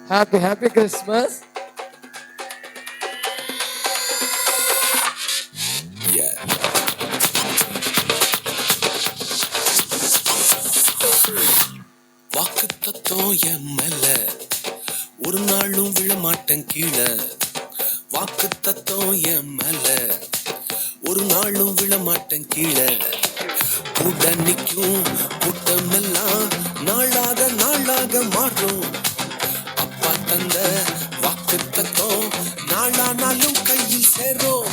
Happy Christmas. Yeah. வாக்கு தத்தம் என் மேல ஒரு நாளும் விழமாட்டேன் கீழே. வாக்கு தத்தம் என் மேல ஒரு நாளும் விழமாட்டேன் கீழே. கூட நிற்கும் கூட்டமெல்லாம் நாளாக நாளாக மாறும். அப்பா தந்த வாக்கு தத்தம் நாளானாலும் கையில் சேரும்.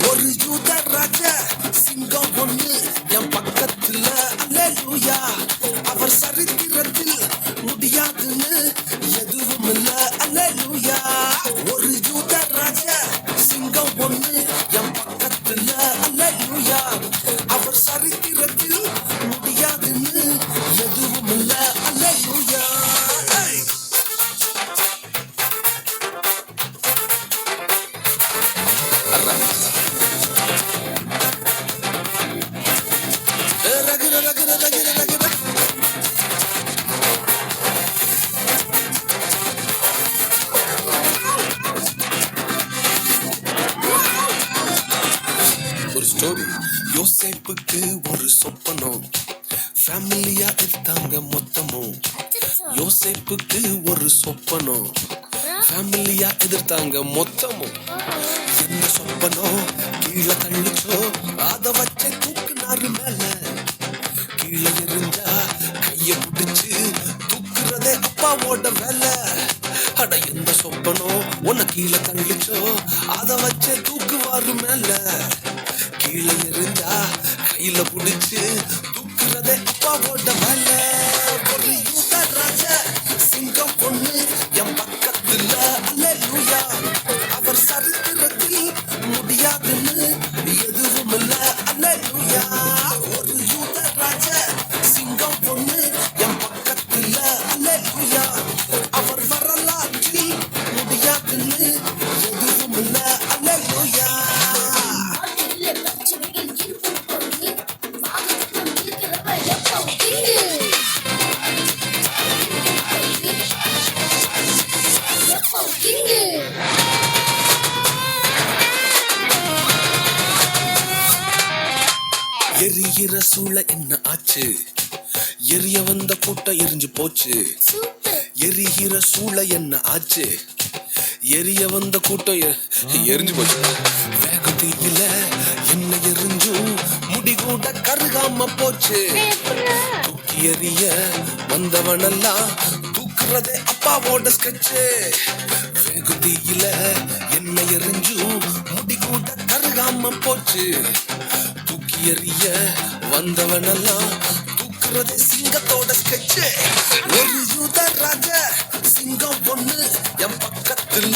ஒரு யூத ராஜா சிங்கம் ஒண்ணு என் பக்கத்துல, அல்லேலூயா. அவர் சரித்திரத்தில் முடியாதுன்னு எதுவும் இல்ல, அல்லேலூயா. ஒரு யூத ராஜா சிங்கம் ஒண்ணு என் பக்கத்துல, அல்லேலூயா. அவர் சரித்திரத்தில் முடியாதுன்னு எதுவும் இல்ல, அல்லேலூயா. ஒரு ஸ்டோரி. யோசேப்புக்கு ஒரு சொப்பனம், ஃபேமிலியா எடுத்தாங்க மொத்தமும். யோசேப்புக்கு ஒரு சொப்பனம், ஃபேமிலியா எதிர்த்தாங்க மொத்தமும். என்ன சொப்பனம் கீழே தள்ளிச்சோ அத வச்ச தூக்குனாரு மேல. கீழே இருந்தா கைய பிடிச்சு தூக்குறதே அப்பாவோட வேலை. அட எந்த சொப்பனம் உன்னை கீழே தள்ளிச்சோ அத வச்ச தூக்குவாரு மேல. கீழே இருந்தா கையில பிடிச்சு தூக்குறதே அப்பாவோட வேலை. ஒரு யூத ராஜா சிங்கம் பொண்ணு என் பக்கத்துல, அல்லேலூயா. அவர் சரித்திரத்தில் முடியாதுன்னு எதுவும் இல்ல, அல்லேலூயா. ஒரு யூத ராஜா சிங்கம் பொண்ணு என் பக்கத்துல, அல்லேலூயா. அவர் வரலாற்றில் முடியாதுன்னு எதுவும் இல்ல, அல்லேலூயா. எரிகிற சூழ என்ன ஆச்சு? எரிய வந்த கூட்டம் எரிஞ்சு போச்சு. எரிகிற சூழ என்ன ஆச்சு? எரிய வந்த கூட்டம் எரிஞ்சு போச்சு. வேகத்தில என்ன எரிஞ்சும் முடி கூட கருகாம போச்சு. தூக்கி எறிய வந்தவனெல்லாம் தூக்குறதே அப்பாவோட ஸ்கெட்சு. வேகத்தில என்ன எரிஞ்சும் முடி கூட கருகாம போச்சு. தூக்கி எறிய வந்தவனெல்லாம் தூக்குறதே சிங்கத்தோட ஸ்கெட்சு. ஒரு யூத ராஜா சிங்கம் பொண்ணு என் பக்கத்துல,